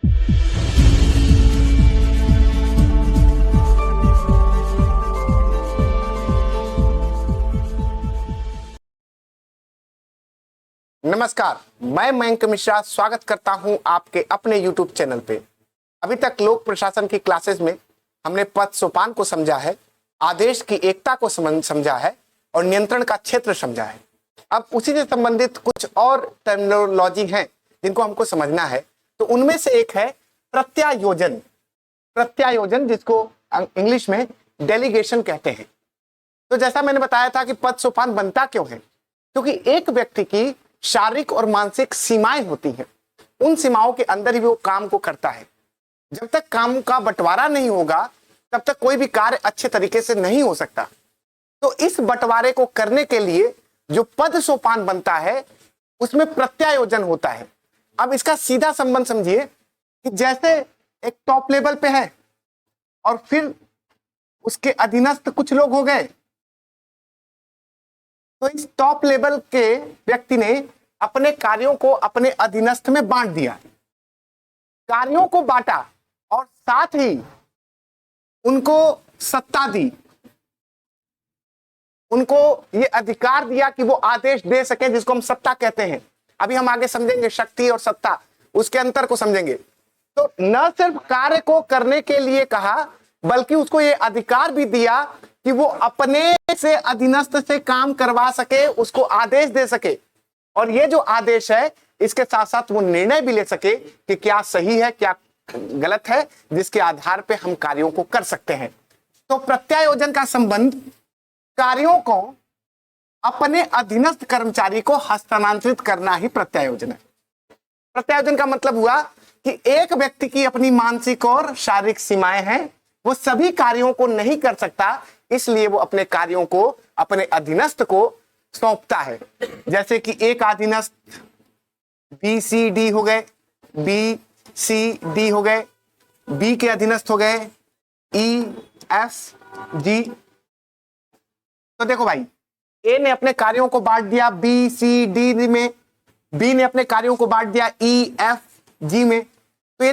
नमस्कार, मैं मयंक मिश्रा स्वागत करता हूं आपके अपने YouTube चैनल पे। अभी तक लोक प्रशासन की क्लासेस में हमने पद सोपान को समझा है, आदेश की एकता को समझा है और नियंत्रण का क्षेत्र समझा है। अब उसी से संबंधित कुछ और टर्मिनोलॉजी हैं जिनको हमको समझना है। तो उनमें से एक है प्रत्यायोजन। प्रत्यायोजन जिसको इंग्लिश में डेलीगेशन कहते हैं। तो जैसा मैंने बताया था कि पद सोपान बनता क्यों है, क्योंकि एक व्यक्ति की शारीरिक और मानसिक सीमाएं होती हैं, उन सीमाओं के अंदर ही वो काम को करता है। जब तक काम का बंटवारा नहीं होगा तब तक कोई भी कार्य अच्छे तरीके से नहीं हो सकता। तो इस बंटवारे को करने के लिए जो पद सोपान बनता है उसमें प्रत्यायोजन होता है। अब इसका सीधा संबंध समझिए कि जैसे एक टॉप लेवल पे है और फिर उसके अधीनस्थ कुछ लोग हो गए, तो इस टॉप लेवल के व्यक्ति ने अपने कार्यों को अपने अधीनस्थ में बांट दिया, कार्यों को बांटा और साथ ही उनको सत्ता दी, उनको ये अधिकार दिया कि वो आदेश दे सके, जिसको हम सत्ता कहते हैं। अभी हम आगे समझेंगे शक्ति और सत्ता, उसके अंतर को समझेंगे। तो न सिर्फ कार्य को करने के लिए कहा, बल्कि उसको ये अधिकार भी दिया कि वो अपने से अधीनस्थ से काम करवा सके, उसको आदेश दे सके। और ये जो आदेश है इसके साथ साथ वो निर्णय भी ले सके कि क्या सही है क्या गलत है, जिसके आधार पे हम कार्यों को कर सकते हैं। तो प्रत्यायोजन का संबंध कार्यों को अपने अधीनस्थ कर्मचारी को हस्तांतरित करना ही प्रत्यायोजन है। प्रत्यायोजन का मतलब हुआ कि एक व्यक्ति की अपनी मानसिक और शारीरिक सीमाएं हैं, वो सभी कार्यों को नहीं कर सकता, इसलिए वो अपने कार्यों को अपने अधीनस्थ को सौंपता है। जैसे कि एक अधीनस्थ बी सी डी हो गए, बी सी डी हो गए, बी के अधीनस्थ हो गए ई एफ जी। तो देखो भाई, ए ने अपने कार्यों को बांट दिया बी सी डी में, बी ने अपने कार्यों को बांट दिया ई एफ जी में। तो ये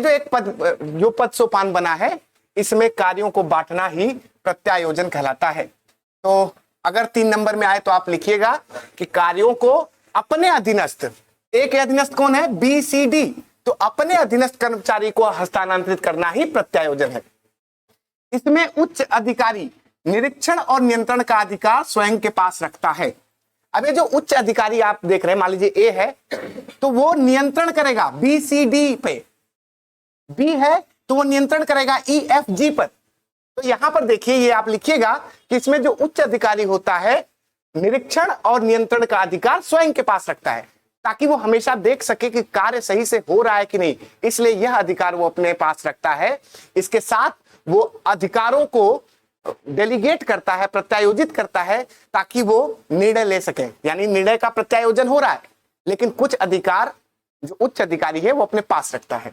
जो पद सोपान बना है, इसमें कार्यों को बांटना ही प्रत्यायोजन कहलाता है। तो अगर 3 नंबर में आए तो आप लिखिएगा कि कार्यों को अपने अधीनस्थ, एक अधीनस्थ कौन है, बी सी डी, तो अपने अधीनस्थ कर्मचारी को हस्तांतरित करना ही प्रत्यायोजन है। इसमें उच्च अधिकारी निरीक्षण और नियंत्रण का अधिकार स्वयं के पास रखता है। अब ये जो उच्च अधिकारी आप देख रहे हैं, मान लीजिए ए है, तो वो नियंत्रण करेगा बी सी डी पे, बी है तो वो नियंत्रण करेगा ई एफ जी पर। तो यहां पर देखिए, ये आप लिखिएगा कि इसमें जो उच्च अधिकारी होता है, निरीक्षण और नियंत्रण का अधिकार स्वयं के पास रखता है, ताकि वो हमेशा देख सके कि कार्य सही से हो रहा है कि नहीं, इसलिए यह अधिकार वो अपने पास रखता है। इसके साथ वो अधिकारों को डेलीगेट करता है, प्रत्यायोजित करता है, ताकि वो निर्णय ले सके। यानी निर्णय का प्रत्यायोजन हो रहा है, लेकिन कुछ अधिकार जो उच्च अधिकारी है वो अपने पास रखता है।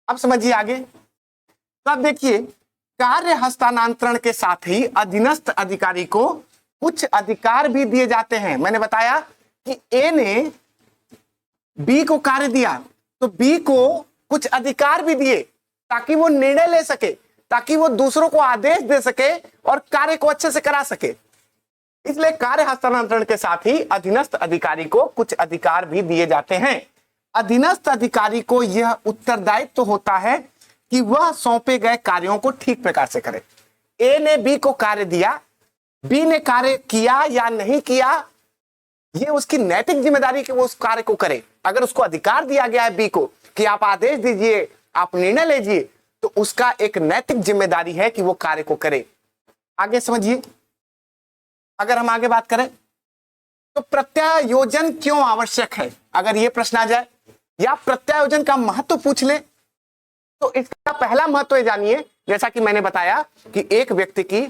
अब समझिए आगे। तो अब देखिए, कार्य हस्तांतरण के साथ ही अधीनस्थ अधिकारी को कुछ अधिकार भी दिए जाते हैं। मैंने बताया कि ए ने बी को कार्य दिया, तो बी को कुछ अधिकार भी दिए ताकि वो निर्णय ले सके, ताकि वो दूसरों को आदेश दे सके और कार्य को अच्छे से करा सके। इसलिए कार्य हस्तांतरण के साथ ही अधीनस्थ अधिकारी को कुछ अधिकार भी दिए जाते हैं। अधीनस्थ अधिकारी को यह उत्तरदायित्व तो होता है कि वह सौंपे गए कार्यों को ठीक प्रकार से करे। ए ने बी को कार्य दिया, बी ने कार्य किया या नहीं किया, ये उसकी नैतिक जिम्मेदारी कि वो उस कार्य को करे। अगर उसको अधिकार दिया गया है बी को कि आप आदेश दीजिए, आप निर्णय लीजिए, तो उसका एक नैतिक जिम्मेदारी है कि वो कार्य को करे। आगे समझिए, अगर हम आगे बात करें तो प्रत्यायोजन क्यों आवश्यक है, अगर ये प्रश्न आ जाए या प्रत्यायोजन का महत्व पूछ ले, तो इसका पहला महत्व ये जानिए, जैसा कि मैंने बताया कि एक व्यक्ति की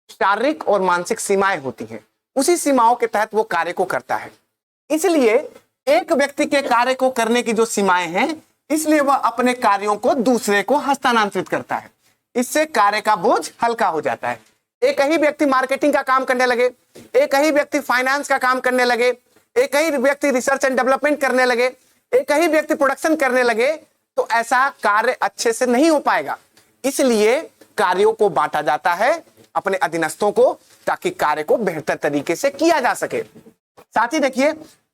शारीरिक और मानसिक सीमाएं होती हैं, उसी सीमाओं के तहत वो कार्य को करता है। इसलिए एक व्यक्ति के कार्य को करने की जो सीमाएं हैं, इसलिए वह अपने कार्यों को दूसरे को हस्तांतरित करता है। इससे कार्य का बोझ हल्का हो जाता है। एक ही व्यक्ति मार्केटिंग का काम करने लगे, एक ही व्यक्ति फाइनेंस का काम करने लगे, एक ही व्यक्ति रिसर्च एंड डेवलपमेंट करने लगे, एक ही व्यक्ति प्रोडक्शन करने लगे, तो ऐसा कार्य अच्छे से नहीं हो पाएगा। इसलिए कार्यों को बांटा जाता है अपने अधीनस्थों को, ताकि कार्य को बेहतर तरीके से किया जा सके। साथ ही देखिए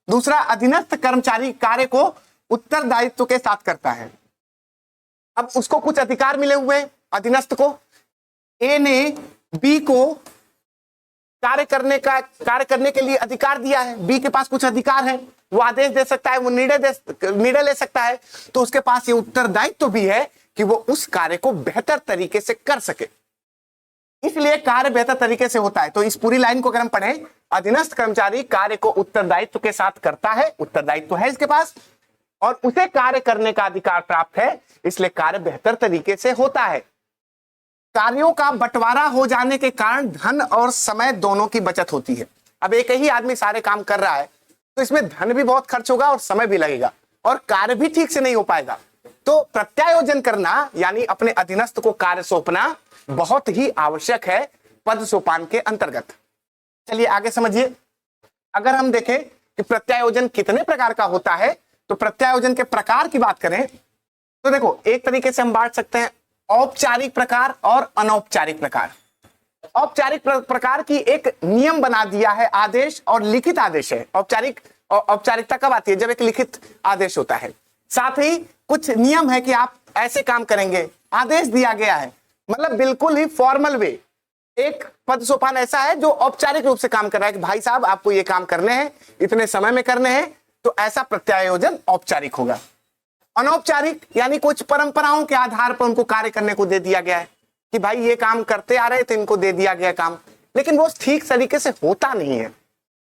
दूसरा, अधीनस्थ कर्मचारी कार्य को उत्तरदायित्व के साथ करता है। अब उसको कुछ अधिकार मिले हुए अधीनस्थ को। ए ने बी को कार्य करने के लिए अधिकार दिया है। बी के पास कुछ अधिकार है, वो आदेश दे सकता है, वो निर्णय ले सकता है। तो उसके पास ये उत्तरदायित्व भी है कि वो उस कार्य को बेहतर तरीके से कर सके। इसलिए कार्य बेहतर तरीके से होता है। तो इस पूरी लाइन को अगर हम पढ़ें, अधीनस्थ कर्मचारी कार्य को उत्तरदायित्व के साथ करता है, उत्तरदायित्व है इसके पास, और उसे कार्य करने का अधिकार प्राप्त है, इसलिए कार्य बेहतर तरीके से होता है। कार्यों का बंटवारा हो जाने के कारण धन और समय दोनों की बचत होती है। अब एक ही आदमी सारे काम कर रहा है तो इसमें धन भी बहुत खर्च होगा और समय भी लगेगा और कार्य भी ठीक से नहीं हो पाएगा। तो प्रत्यायोजन करना यानी अपने अधीनस्थ को कार्य सौंपना बहुत ही आवश्यक है पद सोपान के अंतर्गत। चलिए आगे समझिए। अगर हम देखें कि प्रत्यायोजन कितने प्रकार का होता है, तो प्रत्यायोजन के प्रकार की बात करें तो देखो एक तरीके से हम बांट सकते हैं औपचारिक प्रकार और अनौपचारिक प्रकार। औपचारिक प्रकार की एक नियम बना दिया है, आदेश और लिखित आदेश है। औपचारिकता कब आती है? जब एक लिखित आदेश होता है। साथ ही कुछ नियम है कि आप ऐसे काम करेंगे, आदेश दिया गया है, मतलब बिल्कुल ही फॉर्मल वे। एक पद सोपान ऐसा है जो औपचारिक रूप से काम कर रहा है कि भाई साहब आपको ये काम करने हैं, इतने समय में करने हैं, तो ऐसा प्रत्यायोजन औपचारिक होगा। अनौपचारिक यानी कुछ परंपराओं के आधार पर उनको कार्य करने को दे दिया गया है कि भाई ये काम करते आ रहे थे, इनको दे दिया गया काम, लेकिन वो ठीक तरीके से होता नहीं है।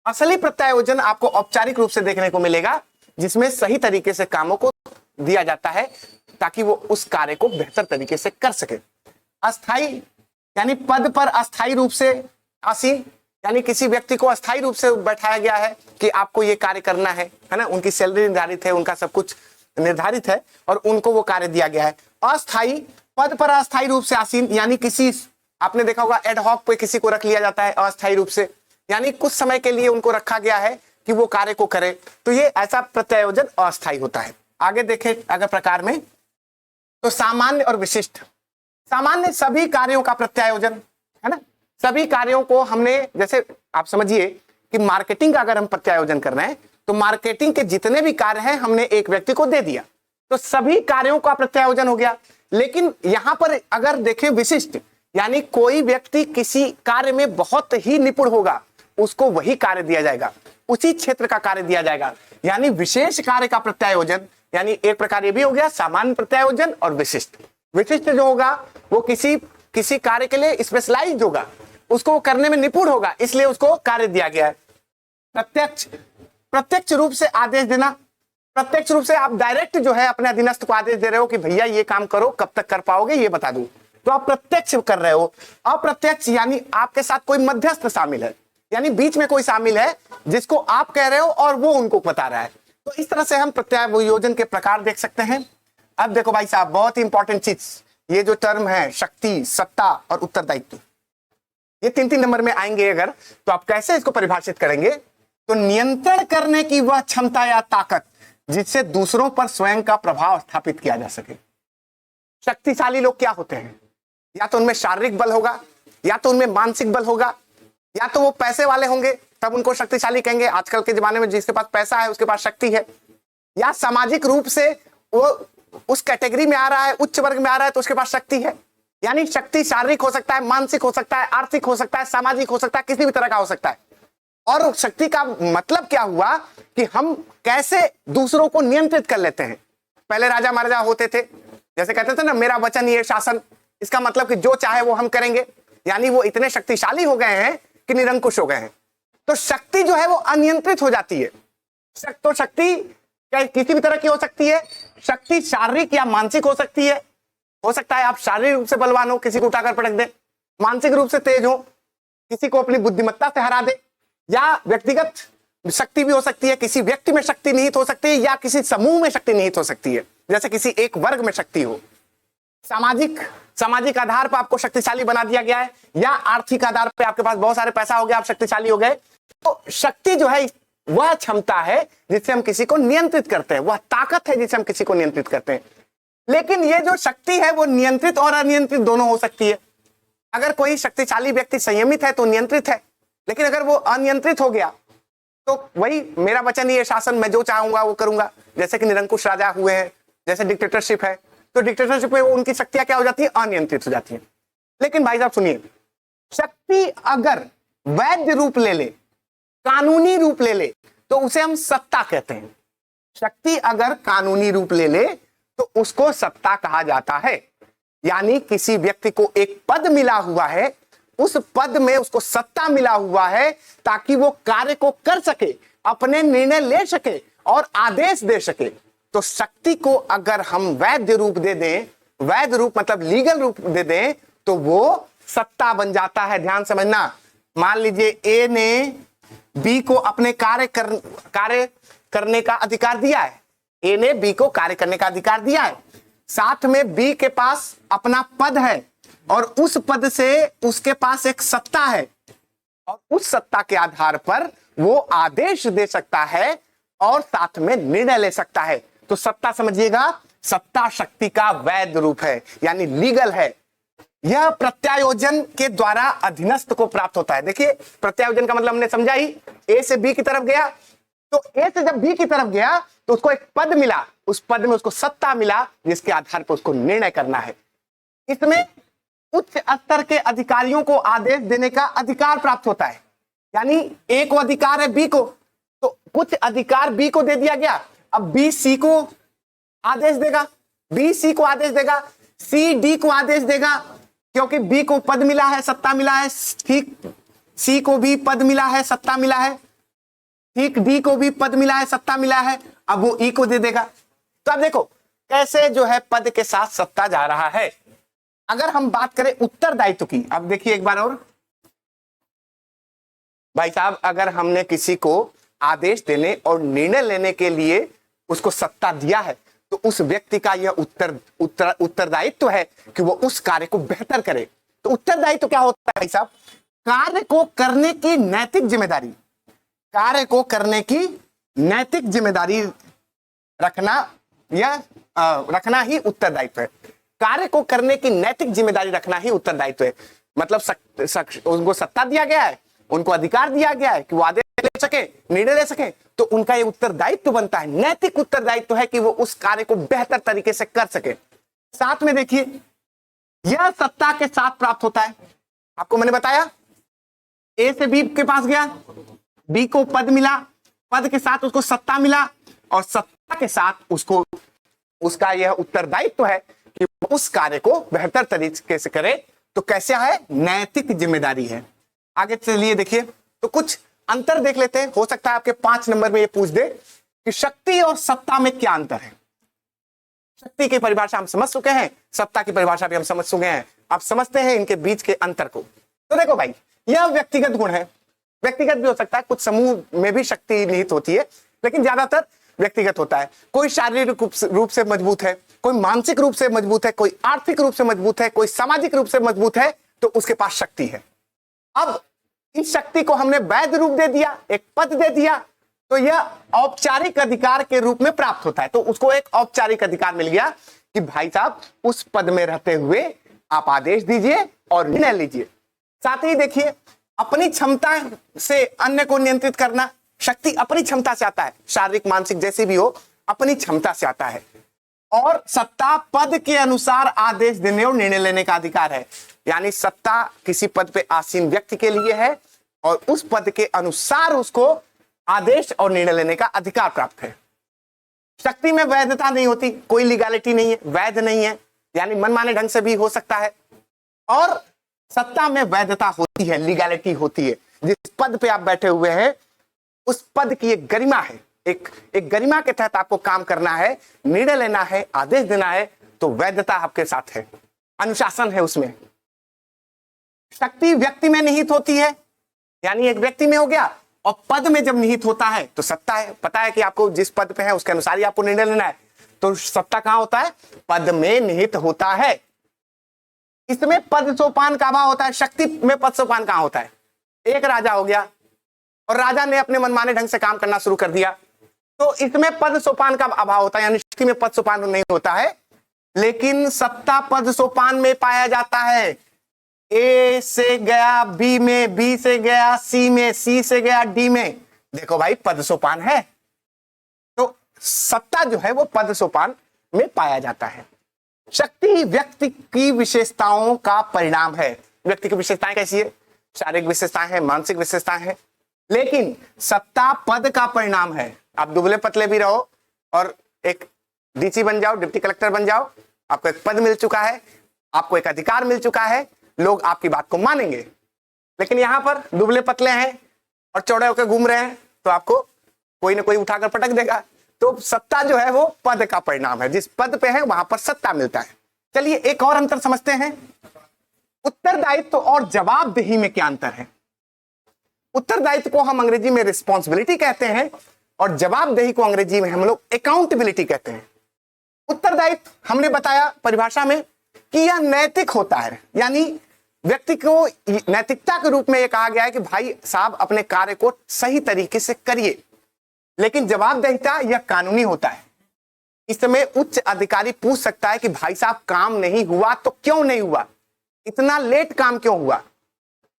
असली प्रत्यायोजन आपको औपचारिक रूप से देखने को मिलेगा, जिसमें सही तरीके से कामों को दिया जाता है ताकि वो उस कार्य को बेहतर तरीके से कर सके। अस्थाई यानी पद पर अस्थाई रूप से आसीन, यानी किसी व्यक्ति को अस्थाई रूप से बैठाया गया है कि आपको ये कार्य करना है ना, उनकी सैलरी निर्धारित है, उनका सब कुछ निर्धारित है और उनको वो कार्य दिया गया है। अस्थाई पद पर अस्थाई रूप से आसीन, यानी किसी, आपने देखा होगा एडहॉक पे किसी को रख लिया जाता है अस्थाई रूप से, यानी कुछ समय के लिए उनको रखा गया है कि वो कार्य को करे, तो ये ऐसा प्रत्यायोजन अस्थाई होता है। आगे देखें अगर प्रकार में, तो सामान्य और विशिष्ट। सामान्य सभी कार्यों का प्रत्यायोजन है ना, सभी कार्यों को हमने, जैसे आप समझिए कि मार्केटिंग का अगर हम प्रत्यायोजन कर रहे हैं तो मार्केटिंग के जितने भी कार्य हैं हमने एक व्यक्ति को दे दिया, तो सभी कार्यों का प्रत्यायोजन हो गया। लेकिन यहां पर अगर देखें विशिष्ट, यानी कोई व्यक्ति किसी कार्य में बहुत ही निपुण होगा, उसको वही कार्य दिया जाएगा, उसी क्षेत्र का कार्य दिया जाएगा, यानी विशेष कार्य का प्रत्यायोजन। यानी एक प्रकार ये भी हो गया सामान्य प्रत्यायोजन और विशिष्ट। विशिष्ट जो होगा वो किसी कार्य के लिए स्पेशलाइज्ड होगा, उसको करने में निपुण होगा, इसलिए उसको कार्य दिया गया है। प्रत्यक्ष रूप से आदेश देना, प्रत्यक्ष रूप से आप डायरेक्ट जो है अपने अधीनस्थ को आदेश दे रहे हो कि भैया ये काम करो, कब तक कर पाओगे ये बता दूं, तो आप प्रत्यक्ष कर रहे हो। अप्रत्यक्ष यानी आपके साथ कोई मध्यस्थ शामिल है, यानी बीच में कोई शामिल है जिसको आप कह रहे हो और वो उनको बता रहा है। तो इस तरह से हम प्रत्यायोजन के प्रकार देख सकते हैं। अब देखो भाई साहब, बहुत ही इंपॉर्टेंट चीज, ये जो टर्म है शक्ति, सत्ता और उत्तरदायित्व, ये 3-3 नंबर में आएंगे। अगर तो आप कैसे इसको परिभाषित करेंगे, तो नियंत्रण करने की वह क्षमता या ताकत जिससे दूसरों पर स्वयं का प्रभाव स्थापित किया जा सके। शक्तिशाली लोग क्या होते हैं? या तो उनमें शारीरिक बल होगा, या तो उनमें मानसिक बल होगा, या तो वो पैसे वाले होंगे तब उनको शक्तिशाली कहेंगे। आजकल के जमाने में जिसके पास पैसा है उसके पास शक्ति है। या सामाजिक रूप से वो उस कैटेगरी में आ रहा है, उच्च वर्ग में आ रहा है, तो उसके पास शक्ति है। यानी शक्ति शारीरिक हो सकता है, मानसिक हो सकता है, आर्थिक हो सकता है, सामाजिक हो सकता है, किसी भी तरह का हो सकता है। और शक्ति का मतलब क्या हुआ कि हम कैसे दूसरों को नियंत्रित कर लेते हैं। पहले राजा महाराजा होते थे, जैसे कहते थे ना, मेरा वचन ये शासन, इसका मतलब कि जो चाहे वो हम करेंगे। यानी वो इतने शक्तिशाली हो गए हैं कि निरंकुश हो गए हैं। तो शक्ति जो है वो अनियंत्रित हो जाती है। तो शक्ति किसी भी तरह की हो सकती है। शक्ति शारीरिक या मानसिक हो सकती है। हो सकता है आप शारीरिक रूप से बलवान हो, किसी को उठाकर पटक दे, मानसिक रूप से तेज हो, किसी को अपनी बुद्धिमत्ता से हरा दे, या व्यक्तिगत शक्ति भी हो सकती है, किसी व्यक्ति में शक्ति निहित हो सकती है, या किसी समूह में शक्ति निहित हो सकती है, जैसे किसी एक वर्ग में शक्ति हो। सामाजिक आधार पर आपको शक्तिशाली बना दिया गया है, या आर्थिक आधार पर आपके पास बहुत सारे पैसा हो गया, आप शक्तिशाली हो गए। तो शक्ति जो है वह क्षमता है जिससे हम किसी को नियंत्रित करते हैं, वह ताकत है जिससे हम किसी को नियंत्रित करते हैं। लेकिन ये जो शक्ति है वो नियंत्रित और अनियंत्रित दोनों हो सकती है। अगर कोई शक्तिशाली व्यक्ति संयमित है तो नियंत्रित है, लेकिन अगर वो अनियंत्रित हो गया तो वही मेरा वचन, ये शासन, मैं जो चाहूंगा वो करूंगा, जैसे कि निरंकुश राजा हुए हैं, जैसे डिक्टेटरशिप है, तो डिक्टेटरशिप में उनकी शक्तियां क्या हो जाती है, अनियंत्रित हो जाती है। लेकिन भाई साहब सुनिए, शक्ति अगर वैध रूप ले ले, कानूनी रूप ले ले, तो उसे हम सत्ता कहते हैं। शक्ति अगर कानूनी रूप ले ले तो उसको सत्ता कहा जाता है। यानी किसी व्यक्ति को एक पद मिला हुआ है, उस पद में उसको सत्ता मिला हुआ है ताकि वो कार्य को कर सके, अपने निर्णय ले सके और आदेश दे सके। तो शक्ति को अगर हम वैध रूप दे दें, वैध रूप मतलब लीगल रूप दे दें, तो वो सत्ता बन जाता है। ध्यान समझना, मान लीजिए ए ने बी को अपने कार्य करने का अधिकार दिया है, ए ने बी को कार्य करने का अधिकार दिया है, साथ में बी के पास अपना पद है और उस पद से उसके पास एक सत्ता है, और उस सत्ता के आधार पर वो आदेश दे सकता है और साथ में निर्णय ले सकता है। तो सत्ता समझिएगा, सत्ता शक्ति का वैध रूप है, यानी लीगल है। यह प्रत्यायोजन के द्वारा अधीनस्थ को प्राप्त होता है। देखिए प्रत्यायोजन का मतलब हमने समझा ही, ए से बी की तरफ गया, तो ए से जब बी की तरफ गया तो उसको एक पद मिला, उस पद में उसको सत्ता मिला जिसके आधार पर उसको निर्णय करना है। इसमें उच्च स्तर के अधिकारियों को आदेश देने का अधिकार प्राप्त होता है। यानी ए को अधिकार है बी को, तो कुछ अधिकार बी को दे दिया गया, अब बी सी को आदेश देगा, बी सी को आदेश देगा, सी डी को आदेश देगा, क्योंकि बी को पद मिला है, सत्ता मिला है, ठीक सी को भी पद मिला है, सत्ता मिला है, ठीक डी को भी पद मिला है, सत्ता मिला है, अब वो ई को दे देगा। तो अब देखो कैसे जो है पद के साथ सत्ता जा रहा है। अगर हम बात करें उत्तरदायित्व की, अब देखिए एक बार और भाई साहब, अगर हमने किसी को आदेश देने और निर्णय लेने के लिए उसको सत्ता दिया है, तो उस व्यक्ति का यह उत्तरदायित्व है कि वो उस कार्य को बेहतर करे। तो उत्तरदायित्व क्या होता है भाई साहब? कार्य को करने की नैतिक जिम्मेदारी, कार्य को करने की नैतिक जिम्मेदारी रखना, यह रखना ही उत्तरदायित्व है। कार्य को करने की नैतिक जिम्मेदारी रखना ही उत्तरदायित्व है। मतलब उनको सत्ता दिया गया है, उनको अधिकार दिया गया है कि वो आदेश ले सके, निर्णय ले सके, तो उनका ये उत्तरदायित्व बनता है, नैतिक उत्तरदायित्व है कि वो उस कार्य को बेहतर तरीके से कर सके। साथ में देखिए यह सत्ता के साथ प्राप्त होता है। आपको मैंने बताया ए से बी के पास गया, बी को पद मिला, पद के साथ उसको सत्ता मिला, और सत्ता के साथ उसको उसका यह उत्तरदायित्व है कि उस कार्य को बेहतर तरीके से करे। तो कैसे है? नैतिक जिम्मेदारी है। आगे चलिए देखिए, तो कुछ अंतर देख लेते हैं। हो सकता है आपके 5 नंबर में ये पूछ दे कि शक्ति और सत्ता में क्या अंतर है। शक्ति की परिभाषा हम समझ चुके हैं, सत्ता की परिभाषा भी हम समझ चुके हैं। आप समझते हैं इनके बीच के अंतर को। तो देखो भाई, यह व्यक्तिगत गुण है, व्यक्तिगत भी हो सकता है, कुछ समूह में भी शक्ति निहित होती है, लेकिन ज्यादातर व्यक्तिगत होता है। कोई शारीरिक रूप से मजबूत है, कोई मानसिक रूप से मजबूत है, कोई आर्थिक रूप से मजबूत है, कोई सामाजिक रूप से मजबूत है, तो उसके पास शक्ति है। अब इस शक्ति को हमने वैध रूप दे दिया, एक पद दे दिया, तो यह औपचारिक अधिकार के रूप में प्राप्त होता है। तो उसको एक औपचारिक अधिकार मिल गया कि भाई साहब उस पद में रहते हुए आप आदेश दीजिए और निर्णय लीजिए। साथ ही देखिए, अपनी क्षमता से अन्य को नियंत्रित करना, शक्ति अपनी क्षमता से आता है, शारीरिक मानसिक जैसी भी हो, अपनी क्षमता से आता है। और सत्ता पद के अनुसार आदेश देने और निर्णय लेने का अधिकार है। यानी सत्ता किसी पद पे आसीन व्यक्ति के लिए है और उस पद के अनुसार उसको आदेश और निर्णय लेने का अधिकार प्राप्त है। शक्ति में वैधता नहीं होती, कोई लीगैलिटी नहीं है, वैध नहीं है, यानी मनमाने ढंग से भी हो सकता है। और सत्ता में वैधता होती है, लीगैलिटी होती है। जिस पद पे आप बैठे हुए हैं उस पद की एक गरिमा है, एक गरिमा के तहत आपको काम करना है, निर्णय लेना है, आदेश देना है, तो वैधता आपके साथ है, अनुशासन है उसमें। शक्ति व्यक्ति में निहित होती है, यानी एक व्यक्ति में हो गया, और पद में जब निहित होता है तो सत्ता है। पता है कि आपको जिस पद पे है उसके अनुसार ही आपको निर्णय लेना है, तो सत्ता कहां होता है? पद में निहित होता है। इसमें पद सोपान का अभाव होता है। शक्ति में पद सोपान कहां होता है? एक राजा हो गया और राजा ने अपने मनमाने ढंग से काम करना शुरू कर दिया, तो इसमें पद सोपान का अभाव होता है, यानी शक्ति में पद सोपान नहीं होता है। लेकिन सत्ता पद सोपान में पाया जाता है। ए से गया बी में, बी से गया सी में, सी से गया डी में। देखो भाई पद सोपान है, तो सत्ता जो है वो पद सोपान में पाया जाता है। शक्ति व्यक्ति की विशेषताओं का परिणाम है। व्यक्ति की विशेषताएं कैसी है? शारीरिक विशेषताएं हैं, मानसिक विशेषताएं हैं, लेकिन सत्ता पद का परिणाम है। आप दुबले पतले भी रहो और एक डीसी बन जाओ, डिप्टी कलेक्टर बन जाओ, आपको एक पद मिल चुका है, आपको एक अधिकार मिल चुका है, लोग आपकी बात को मानेंगे। लेकिन यहां पर दुबले पतले हैं और चौड़े होकर घूम रहे हैं, तो आपको कोई ना कोई उठाकर पटक देगा। तो सत्ता जो है वो पद का परिणाम है, जिस पद पे है वहां पर सत्ता मिलता है। चलिए एक और अंतर समझते हैं। उत्तरदायित्व और जवाबदेही में क्या अंतर है? उत्तरदायित्व को हम अंग्रेजी में रिस्पॉन्सिबिलिटी कहते हैं और जवाबदेही को अंग्रेजी में हम लोग अकाउंटेबिलिटी कहते हैं। उत्तरदायित्व हमने बताया परिभाषा में कि यह नैतिक होता है, यानी व्यक्ति को नैतिकता के रूप में यह कहा गया है कि भाई साहब अपने कार्य को सही तरीके से करिए। लेकिन जवाबदेहिता यह कानूनी होता है। इस समय उच्च अधिकारी पूछ सकता है कि भाई साहब काम नहीं हुआ तो क्यों नहीं हुआ, इतना लेट काम क्यों हुआ।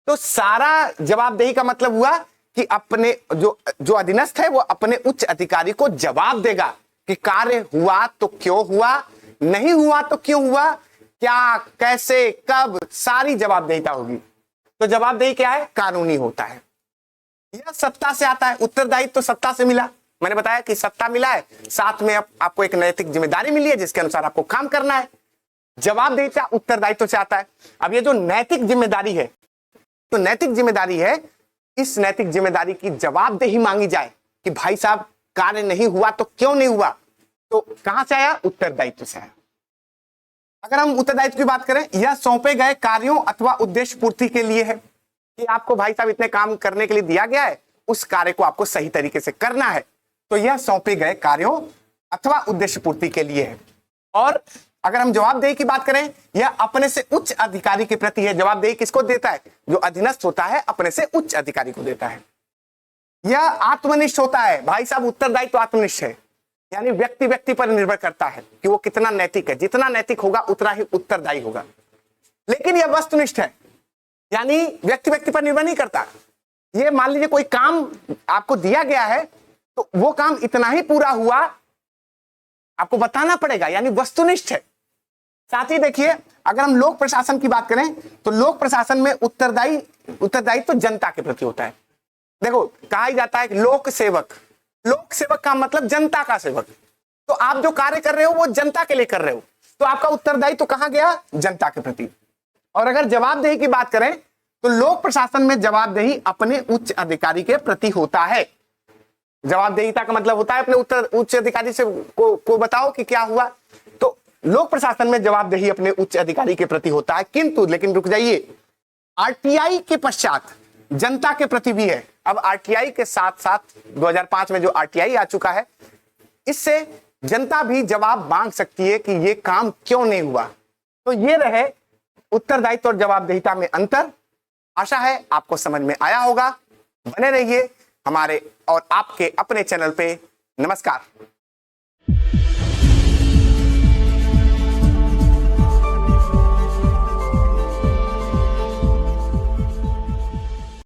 तो सारा जवाबदेही का मतलब हुआ कि अपने जो अधीनस्थ है वो अपने उच्च अधिकारी को जवाब देगा कि कार्य हुआ तो क्यों हुआ, नहीं हुआ तो क्यों हुआ, क्या, कैसे, कब, सारी जवाबदेहिता होगी। तो जवाबदेही क्या है? कानूनी होता है। यह सत्ता से आता है। उत्तरदायित्व तो सत्ता से मिला, मैंने बताया कि सत्ता मिला है, साथ में आपको एक नैतिक जिम्मेदारी मिली है जिसके अनुसार आपको काम करना है। जवाबदेहिता उत्तरदायित्व से आता है। अब ये जो नैतिक जिम्मेदारी है, तो नैतिक जिम्मेदारी है, इस नैतिक जिम्मेदारी की जवाबदेही मांगी जाए कि भाई साहब कार्य नहीं हुआ तो क्यों नहीं हुआ, तो कहां से आया? उत्तरदायित्व से आया। अगर हम उत्तरदायित्व की बात करें, यह सौंपे गए कार्यों अथवा उद्देश्य पूर्ति के लिए है कि आपको भाई साहब इतने काम करने के लिए दिया गया है, उस कार्य को आपको सही तरीके से करना है, तो यह सौंपे गए कार्यों अथवा उद्देश्य पूर्ति के लिए है। और अगर हम जवाबदेही की बात करें, यह अपने से उच्च अधिकारी के प्रति है। जवाबदेही किसको देता है? जो अधीनस्थ होता है अपने से उच्च अधिकारी को देता है। यह आत्मनिष्ठ होता है। भाई साहब उत्तरदायित्व आत्मनिष्ठ है, यानी व्यक्ति व्यक्ति पर निर्भर करता है कि वो कितना नैतिक है। जितना नैतिक होगा उतना ही उत्तरदायी होगा। लेकिन यह वस्तुनिष्ठ है, यानी व्यक्ति व्यक्ति पर निर्भर नहीं करता। ये मान लीजिए कोई काम आपको दिया गया है, तो वो काम इतना ही पूरा हुआ आपको बताना पड़ेगा, यानी वस्तुनिष्ठ है। साथ ही देखिए, अगर हम लोक प्रशासन की बात करें तो लोक प्रशासन में उत्तरदायित्व तो जनता के प्रति होता है। देखो कहा ही जाता है कि लोक सेवक, लोक सेवक का मतलब जनता का सेवक। तो आप जो कार्य कर रहे हो वो जनता के लिए कर रहे हो, तो आपका उत्तरदायित्व तो कहां गया? जनता के प्रति। और अगर जवाबदेही की बात करें तो लोक प्रशासन में जवाबदेही अपने उच्च अधिकारी के प्रति होता है। जवाबदेहिता का मतलब होता है अपने उच्च अधिकारी से को बताओ कि क्या हुआ। तो लोक प्रशासन में जवाबदेही अपने उच्च अधिकारी के प्रति होता है, किंतु लेकिन रुक जाइए, आरटीआई के पश्चात जनता के प्रति भी है। अब आरटीआई के साथ साथ 2005 में जो आरटीआई आ चुका है, इससे जनता भी जवाब मांग सकती है कि ये काम क्यों नहीं हुआ। तो ये रहे उत्तरदायित्व और जवाबदेहिता में अंतर। आशा है आपको समझ में आया होगा। बने रहिए हमारे और आपके अपने चैनल पे। नमस्कार।